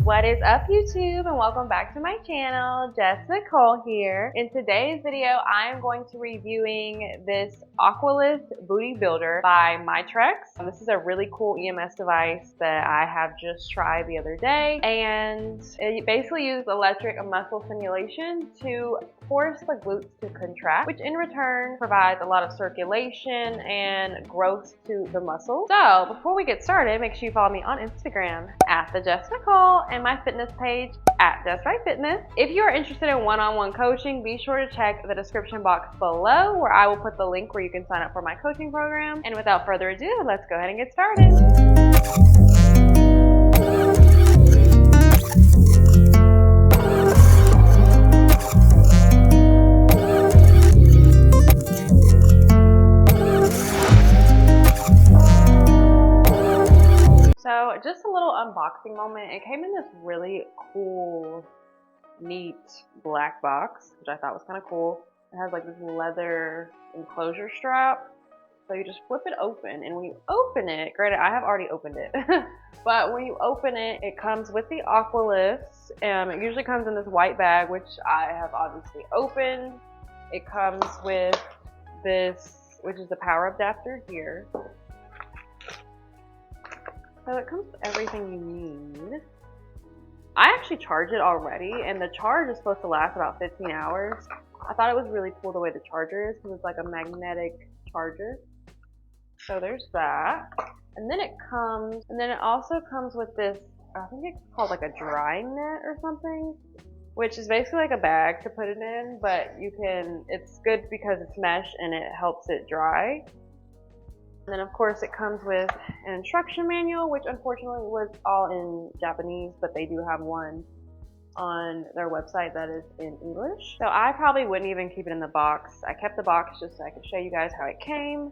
What is up, YouTube, and welcome back to my channel. Jess Nichole here. In today's video, I am going to be reviewing this Aqua Lift Booty Builder by MYTREX. This is a really cool EMS device that I have just tried the other day, and it basically uses electric muscle stimulation to force the glutes to contract, which in return provides a lot of circulation and growth to the muscle. So before we get started, make sure you follow me on Instagram at the Jess Nichole and my fitness page at Jess Right Fitness. If you are interested in one-on-one coaching, be sure to check the description box below where I will put the link where you can sign up for my coaching program. And without further ado, let's go ahead and get started. So just a little unboxing moment. It came in this really cool, neat black box, which I thought was kind of cool. It has like this leather enclosure strap. So you just flip it open, and when you open it, granted I have already opened it, but when you open it, it comes with the Aqua Lifts. It usually comes in this white bag, which I have obviously opened. It comes with this, which is the power adapter here. So it comes with everything you need. I actually charged it already, and the charge is supposed to last about 15 hours. I thought it was really cool the way the charger is, because it's like a magnetic charger. So there's that. And then it also comes with this, I think it's called like a drying net or something, which is basically like a bag to put it in, but it's good because it's mesh and it helps it dry. And then of course it comes with an instruction manual, which unfortunately was all in Japanese, but they do have one on their website that is in English. So I probably wouldn't even keep it in the box. I kept the box just so I could show you guys how it came,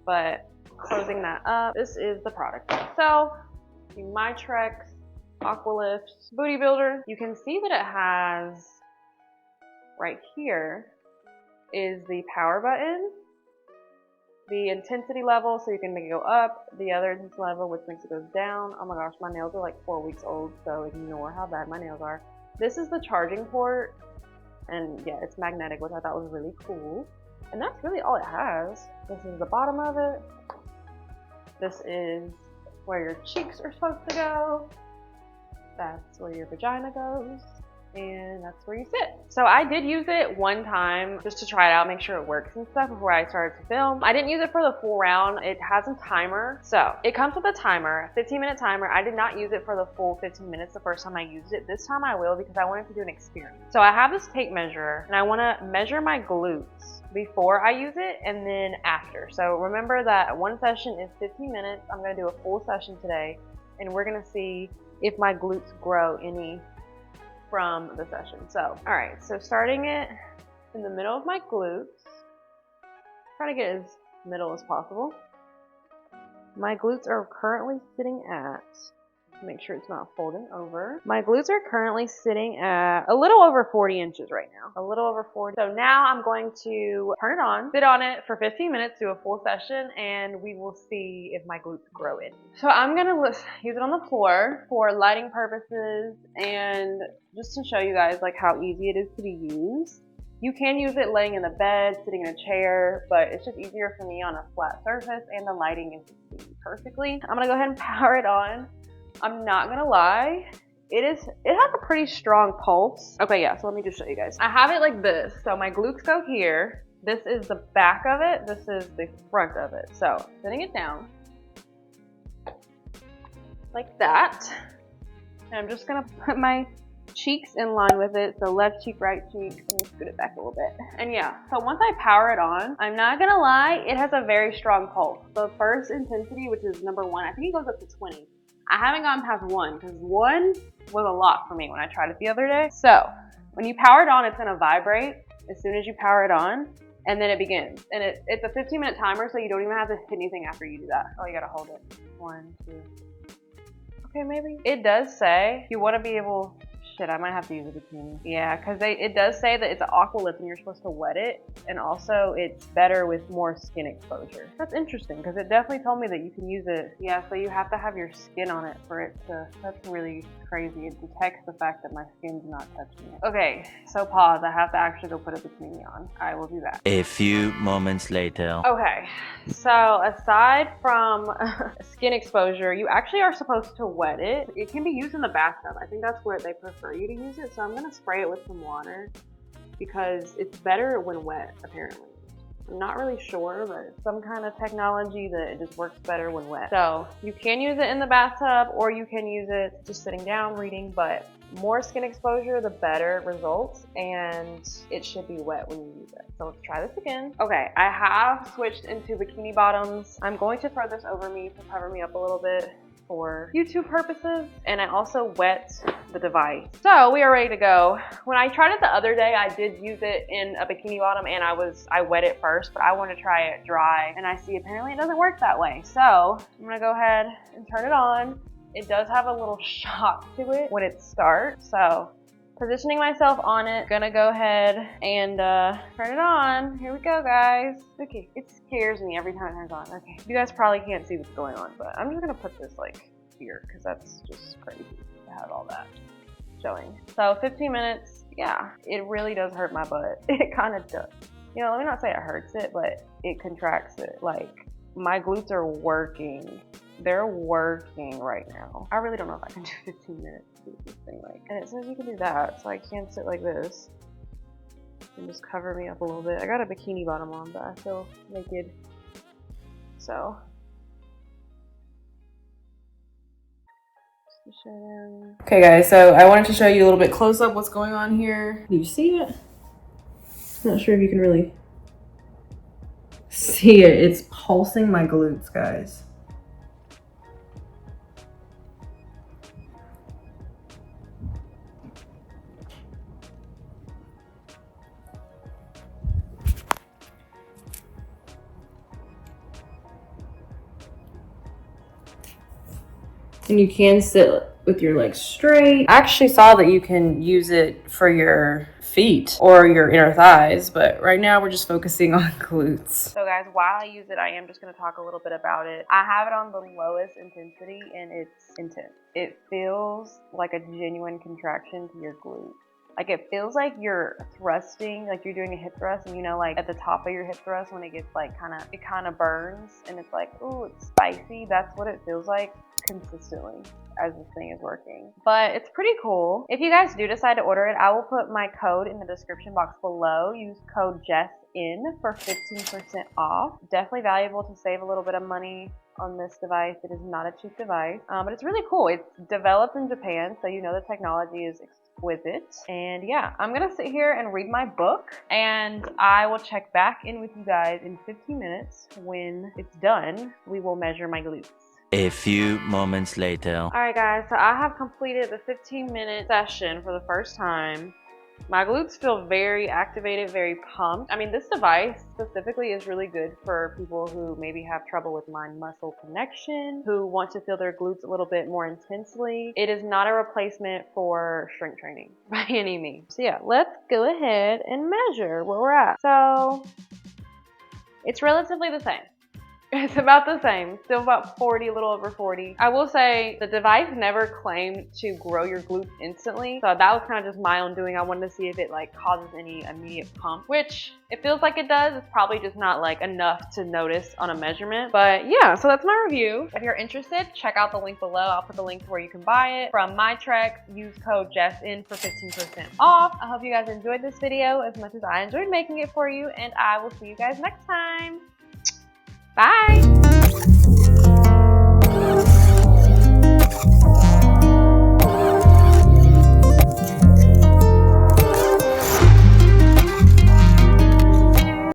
but closing that up, this is the product itself. The MYTREX Aqua Lift Booty Builder. You can see that it has, right here, is the power button, the intensity level, so you can make it go up, the other intensity level, which makes it go down. Oh my gosh, my nails are like 4 weeks old, so ignore how bad my nails are. This is the charging port, and yeah, it's magnetic, which I thought was really cool. And that's really all it has. This is the bottom of it. This is where your cheeks are supposed to go. That's where your vagina goes. And that's where you sit. So I did use it one time just to try it out, make sure it works and stuff before I started to film. I didn't use it for the full round. It has a timer. So it comes with a timer, a 15-minute timer. I did not use it for the full 15 minutes the first time I used it. This time I will, because I wanted to do an experiment. So I have this tape measure, and I want to measure my glutes before I use it and then after. So remember that one session is 15 minutes. I'm going to do a full session today, and we're going to see if my glutes grow any from the session. So, all right, so starting it in the middle of my glutes, try to get as middle as possible. My glutes are currently sitting at, make sure it's not folding over. My glutes are currently sitting at a little over 40 inches right now, a little over 40. So now I'm going to turn it on, sit on it for 15 minutes, do a full session, and we will see if my glutes grow in. So I'm gonna use it on the floor for lighting purposes and just to show you guys like how easy it is to be used. You can use it laying in the bed, sitting in a chair, but it's just easier for me on a flat surface, and the lighting is perfectly. I'm gonna go ahead and power it on. I'm not gonna lie, it has a pretty strong pulse. Okay, yeah, so let me just show you guys. I have it like this. So my glutes go here. This is the back of it. This is the front of it. So setting it down like that. And I'm just gonna put my cheeks in line with it. So left cheek, right cheek. Let me scoot it back a little bit. And yeah, so once I power it on, I'm not gonna lie, it has a very strong pulse. The first intensity, which is number 1, I think it goes up to 20. I haven't gotten past 1 because 1 was a lot for me when I tried it the other day. So when you power it on, it's gonna vibrate as soon as you power it on, and then it begins. And it's a 15-minute timer, so you don't even have to hit anything after you do that. Oh, you gotta hold it. 1, 2. Okay, maybe. It does say you wanna be able, Shit, I might have to use a bikini. Yeah, because it does say that it's an aqua lift and you're supposed to wet it. And also it's better with more skin exposure. That's interesting because it definitely told me that you can use it. Yeah, so you have to have your skin on it for it to, that's really crazy. It detects the fact that my skin's not touching it. Okay, so pause. I have to actually go put a bikini on. I will do that. A few moments later. Okay, so aside from skin exposure, you actually are supposed to wet it. It can be used in the bathtub. I think that's where they prefer you to use it. So I'm gonna spray it with some water because it's better when wet, apparently. I'm not really sure, but some kind of technology that it just works better when wet. So you can use it in the bathtub or you can use it just sitting down reading, but more skin exposure, the better results, and it should be wet when you use it. So let's try this again. Okay, I have switched into bikini bottoms. I'm going to throw this over me to cover me up a little bit for YouTube purposes, and I also wet the device. So we are ready to go. When I tried it the other day, I did use it in a bikini bottom and I wet it first, but I want to try it dry, and I see apparently it doesn't work that way. So I'm gonna go ahead and turn it on. It does have a little shock to it when it starts, so positioning myself on it, gonna go ahead and turn it on. Here we go, guys. Okay, it scares me every time it turns on. Okay, you guys probably can't see what's going on, but I'm just gonna put this like here because that's just crazy to have all that showing. So 15 minutes, yeah, it really does hurt my butt. It kind of does. You know, let me not say it hurts it, but it contracts it. Like, my glutes are working. They're working right now. I really don't know if I can do 15 minutes to do this thing. Like, and it says you can do that, so I can sit like this and just cover me up a little bit. I got a bikini bottom on, but I feel naked. So okay, guys, so I wanted to show you a little bit close up what's going on here. Do you see it? I'm not sure if you can really see it. It's pulsing my glutes, guys. And you can sit with your legs straight. I actually saw that you can use it for your feet or your inner thighs, but right now we're just focusing on glutes. So guys, while I use it, I am just gonna talk a little bit about it. I have it on the lowest intensity and it's intense. It feels like a genuine contraction to your glute. Like, it feels like you're thrusting, like you're doing a hip thrust, and you know, like at the top of your hip thrust when it gets like it kind of burns and it's like, ooh, it's spicy. That's what it feels like consistently as this thing is working. But it's pretty cool. If you guys do decide to order it, I will put my code in the description box below. Use code JESSIN for 15% off. Definitely valuable to save a little bit of money on this device. It is not a cheap device, but it's really cool. It's developed in Japan, so you know the technology is exquisite. And yeah, I'm gonna sit here and read my book, and I will check back in with you guys in 15 minutes. When it's done, we will measure my glutes. A few moments later. All right, guys, so I have completed the 15-minute session for the first time. My glutes feel very activated, very pumped. I mean, this device specifically is really good for people who maybe have trouble with mind-muscle connection, who want to feel their glutes a little bit more intensely. It is not a replacement for strength training by any means. So yeah, let's go ahead and measure where we're at. So it's relatively the same. It's about the same, still about 40, a little over 40. I will say the device never claimed to grow your glutes instantly, so that was kind of just my own doing. I wanted to see if it like causes any immediate pump, which it feels like it does. It's probably just not like enough to notice on a measurement. But yeah, so that's my review. If you're interested, check out the link below. I'll put the link to where you can buy it from MYTREX. Use code JESSIN for 15% off. I hope you guys enjoyed this video as much as I enjoyed making it for you, and I will see you guys next time. Bye!